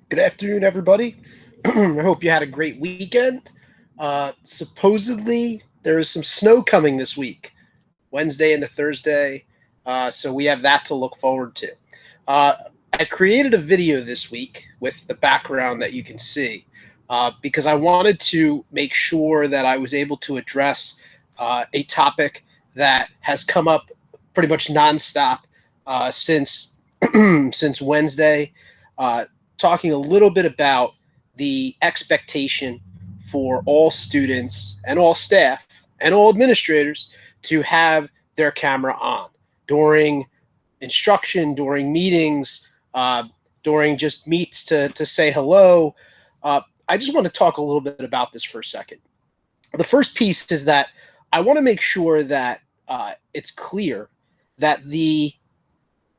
Good afternoon, everybody. I hope you had a great weekend. Supposedly, there is some snow coming this week, Wednesday into Thursday. So we have that to look forward to. Uh, I created a video this week with the background that you can see because I wanted to make sure that I was able to address a topic that has come up pretty much nonstop since since Wednesday. Uh, Talking a little bit about the expectation for all students and all staff and all administrators to have their camera on during instruction, during meetings, during just meets to say hello. I just want to talk a little bit about this for a second. The first piece is that I want to make sure that it's clear that the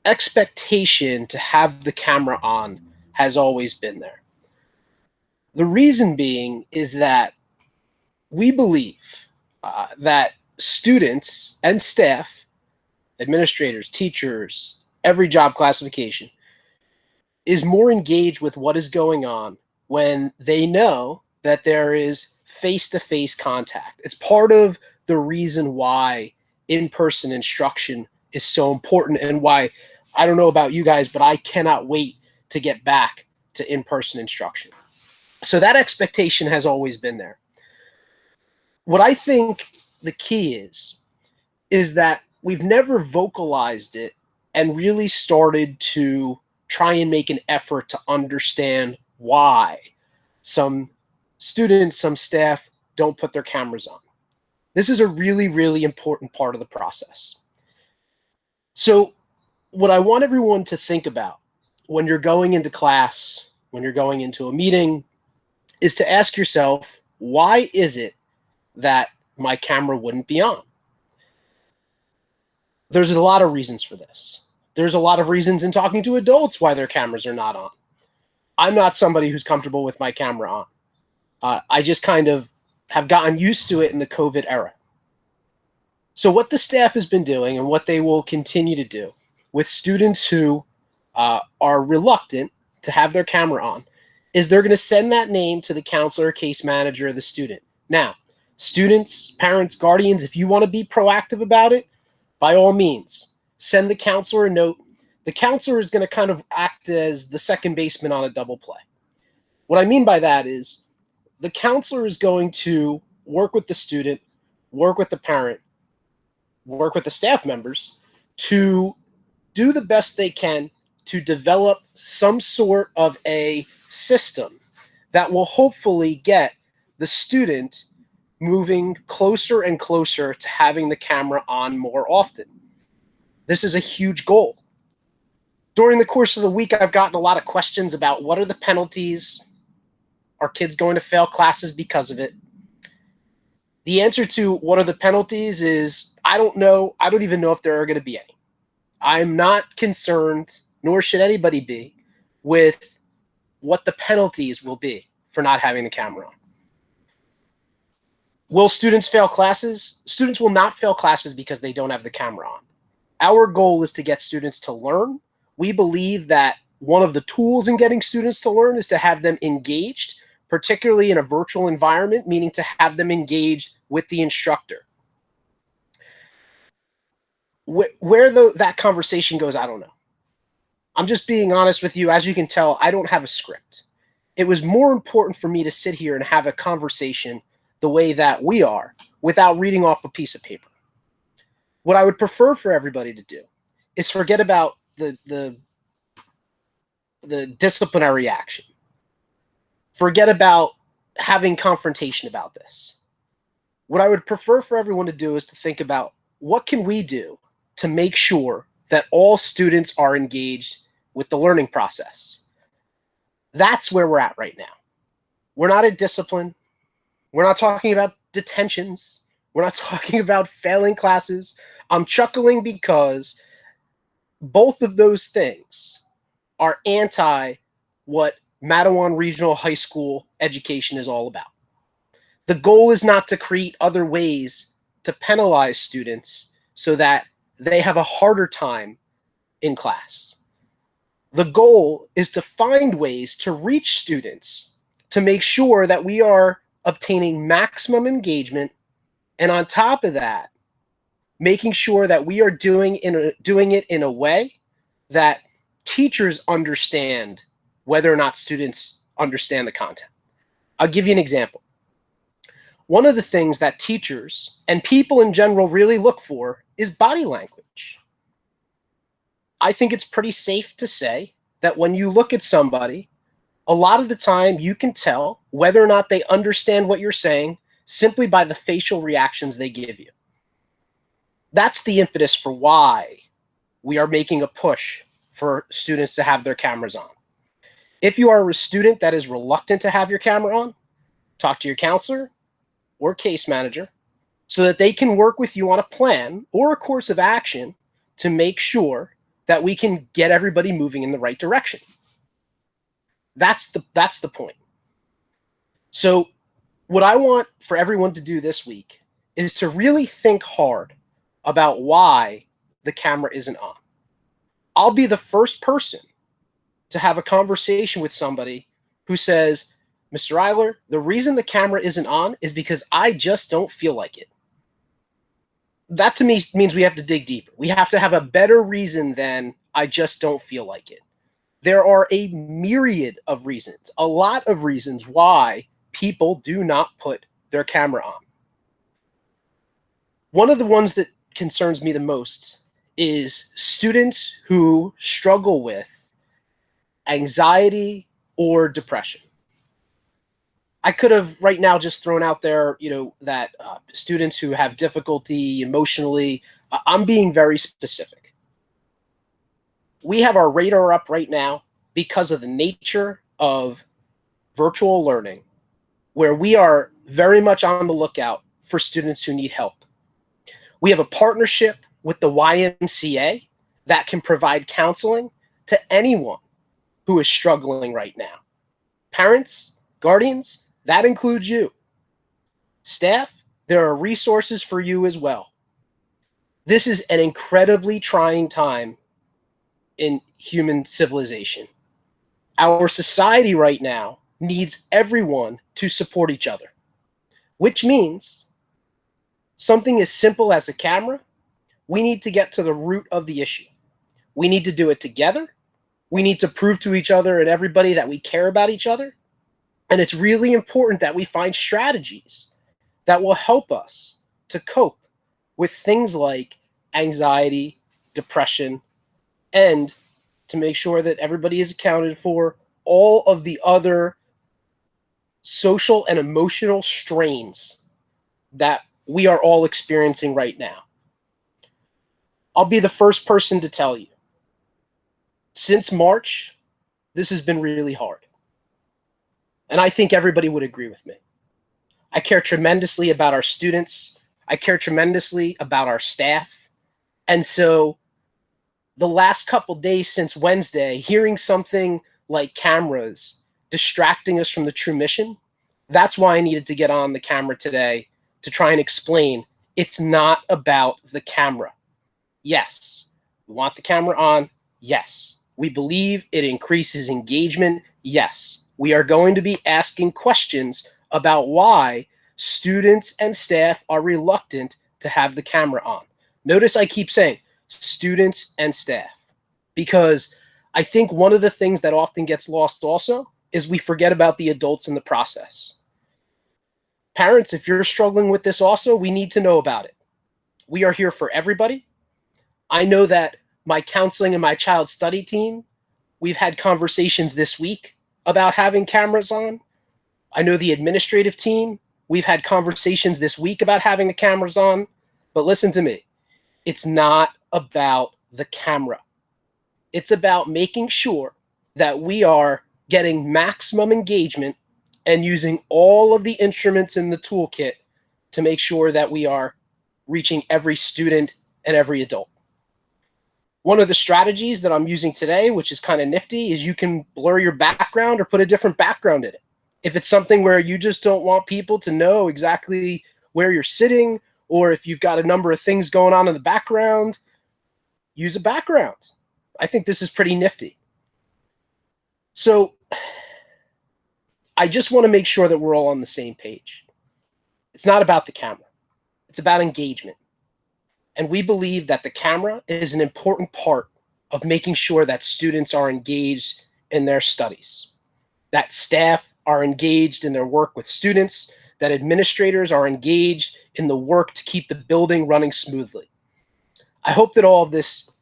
expectation to have the camera on has always been there. The reason being is that we believe that students and staff, administrators, teachers, every job classification is more engaged with what is going on when they know that there is face-to-face contact. It's part of the reason why in-person instruction is so important and why I don't know about you guys, but I cannot wait to get back to in-person instruction. So that expectation has always been there. What I think the key is that we've never vocalized it and really started to try and make an effort to understand why some students, some staff don't put their cameras on. This is a really, really important part of the process. So what I want everyone to think about when you're going into class, when you're going into a meeting, is to ask yourself, why is it that my camera wouldn't be on? There's a lot of reasons for this. There's a lot of reasons in talking to adults why their cameras are not on. I'm not somebody who's comfortable with my camera on. I just kind of have gotten used to it in the COVID era. So what the staff has been doing and what they will continue to do with students who are reluctant to have their camera on is they're going to send that name to the counselor, case manager, of the student. Now, students, parents, guardians, if you want to be proactive about it, by all means, send the counselor a note. The counselor is going to kind of act as the second baseman on a double play. What I mean by that is the counselor is going to work with the student, work with the parent, work with the staff members to do the best they can to develop some sort of a system that will hopefully get the student moving closer and closer to having the camera on more often. This is a huge goal. During the course of the week, I've gotten a lot of questions about what are the penalties? Are kids going to fail classes because of it? The answer to what are the penalties is I don't know. I don't even know if there are going to be any. I'm not concerned, nor should anybody be, with what the penalties will be for not having the camera on. Will students fail classes? Students will not fail classes because they don't have the camera on. Our goal is to get students to learn. We believe that one of the tools in getting students to learn is to have them engaged, particularly in a virtual environment, meaning to have them engaged with the instructor. Where that conversation goes, I don't know. I'm just being honest with you. As you can tell, I don't have a script. It was more important for me to sit here and have a conversation the way that we are without reading off a piece of paper. What I would prefer for everybody to do is forget about the disciplinary action. Forget about having confrontation about this. What I would prefer for everyone to do is to think about what can we do to make sure that all students are engaged with the learning process. That's where we're at right now. We're not at discipline. We're not talking about detentions. We're not talking about failing classes. I'm chuckling because both of those things are anti what Matawan Regional High School education is all about. The goal is not to create other ways to penalize students so that they have a harder time in class. The goal is to find ways to reach students to make sure that we are obtaining maximum engagement, and on top of that, making sure that we are doing it in a way that teachers understand whether or not students understand the content. I'll give you an example. One of the things that teachers and people in general really look for is body language. I think it's pretty safe to say that when you look at somebody, a lot of the time you can tell whether or not they understand what you're saying simply by the facial reactions they give you. That's the impetus for why we are making a push for students to have their cameras on. If you are a student that is reluctant to have your camera on, talk to your counselor or case manager so that they can work with you on a plan or a course of action to make sure that we can get everybody moving in the right direction. That's the point. So what I want for everyone to do this week is to really think hard about why the camera isn't on. I'll be the first person to have a conversation with somebody who says, Mr. Eyler, the reason the camera isn't on is because I just don't feel like it. That to me means we have to dig deeper. We have to have a better reason than I just don't feel like it. There are a myriad of reasons, a lot of reasons why people do not put their camera on. One of the ones that concerns me the most is students who struggle with anxiety or depression. I could have right now just thrown out there, that students who have difficulty emotionally. I'm being very specific. We have our radar up right now because of the nature of virtual learning, where we are very much on the lookout for students who need help. We have a partnership with the YMCA that can provide counseling to anyone who is struggling right now. Parents, guardians, that includes you. Staff, there are resources for you as well. This is an incredibly trying time in human civilization. Our society right now needs everyone to support each other, which means something as simple as a camera, we need to get to the root of the issue. We need to do it together. We need to prove to each other and everybody that we care about each other. And it's really important that we find strategies that will help us to cope with things like anxiety, depression, and to make sure that everybody is accounted for all of the other social and emotional strains that we are all experiencing right now. I'll be the first person to tell you, since March, this has been really hard. And I think everybody would agree with me. I care tremendously about our students. I care tremendously about our staff. And so the last couple days since Wednesday, hearing something like cameras distracting us from the true mission, that's why I needed to get on the camera today to try and explain it's not about the camera. Yes, we want the camera on. Yes, we believe it increases engagement. Yes, we are going to be asking questions about why students and staff are reluctant to have the camera on. Notice I keep saying students and staff, because I think one of the things that often gets lost also is we forget about the adults in the process. Parents, if you're struggling with this also, we need to know about it. We are here for everybody. I know that my counseling and my child study team, we've had conversations this week about having cameras on. I know the administrative team, we've had conversations this week about having the cameras on. But listen to me, it's not about the camera. It's about making sure that we are getting maximum engagement and using all of the instruments in the toolkit to make sure that we are reaching every student and every adult. One of the strategies that I'm using today, which is kind of nifty, is you can blur your background or put a different background in it. If it's something where you just don't want people to know exactly where you're sitting, or if you've got a number of things going on in the background, use a background. I think this is pretty nifty. So I just want to make sure that we're all on the same page. It's not about the camera. It's about engagement. And we believe that the camera is an important part of making sure that students are engaged in their studies, that staff are engaged in their work with students, that administrators are engaged in the work to keep the building running smoothly. I hope that all of this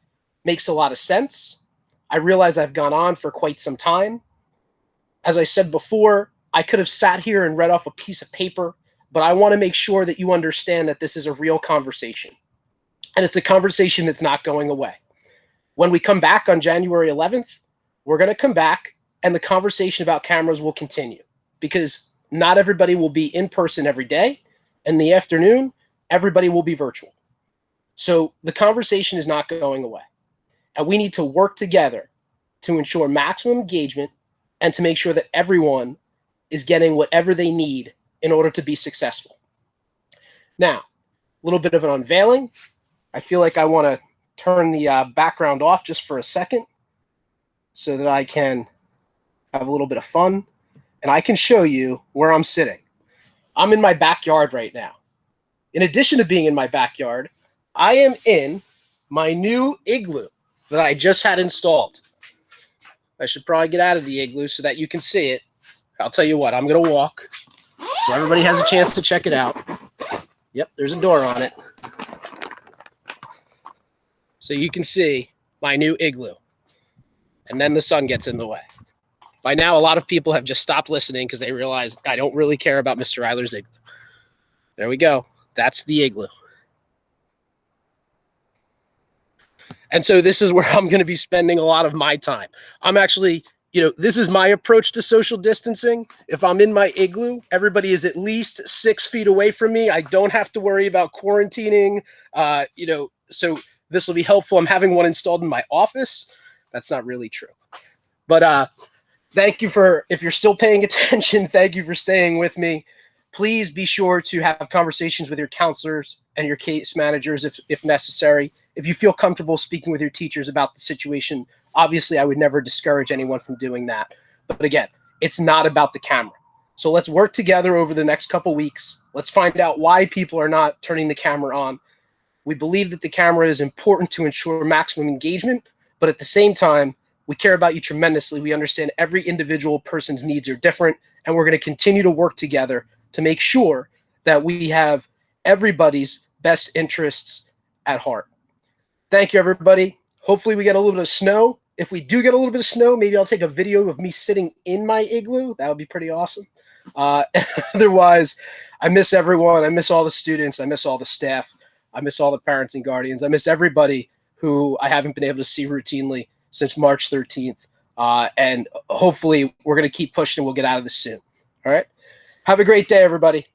makes a lot of sense. I realize I've gone on for quite some time. As I said before, I could have sat here and read off a piece of paper, but I want to make sure that you understand that this is a real conversation. And it's a conversation that's not going away. When we come back on January 11th, we're going to come back and the conversation about cameras will continue, because not everybody will be in person every day. In the afternoon, everybody will be virtual. So the conversation is not going away. And we need to work together to ensure maximum engagement and to make sure that everyone is getting whatever they need in order to be successful. Now, a little bit of an unveiling. I feel like I want to turn the background off just for a second so that I can have a little bit of fun and I can show you where I'm sitting. I'm in my backyard right now. In addition to being in my backyard, I am in my new igloo that I just had installed. I should probably get out of the igloo so that you can see it. I'll tell you what, I'm going to walk so everybody has a chance to check it out. Yep, there's a door on it. So you can see my new igloo. And then the sun gets in the way. By now, a lot of people have just stopped listening because they realize I don't really care about Mr. Eyler's igloo. There we go. That's the igloo. And so this is where I'm going to be spending a lot of my time. I'm actually, this is my approach to social distancing. If I'm in my igloo, everybody is at least 6 feet away from me. I don't have to worry about quarantining, so this will be helpful. I'm having one installed in my office. That's not really true. But thank you if you're still paying attention, thank you for staying with me. Please be sure to have conversations with your counselors and your case managers if necessary. If you feel comfortable speaking with your teachers about the situation, obviously I would never discourage anyone from doing that. But again, it's not about the camera. So let's work together over the next couple weeks. Let's find out why people are not turning the camera on. We believe that the camera is important to ensure maximum engagement, but at the same time, we care about you tremendously. We understand every individual person's needs are different, and we're going to continue to work together to make sure that we have everybody's best interests at heart. Thank you, everybody. Hopefully we get a little bit of snow. If we do get a little bit of snow, maybe I'll take a video of me sitting in my igloo. That would be pretty awesome. Otherwise, I miss everyone. I miss all the students. I miss all the staff. I miss all the parents and guardians. I miss everybody who I haven't been able to see routinely since March 13th. And hopefully we're going to keep pushing and we'll get out of this soon. All right. Have a great day, everybody.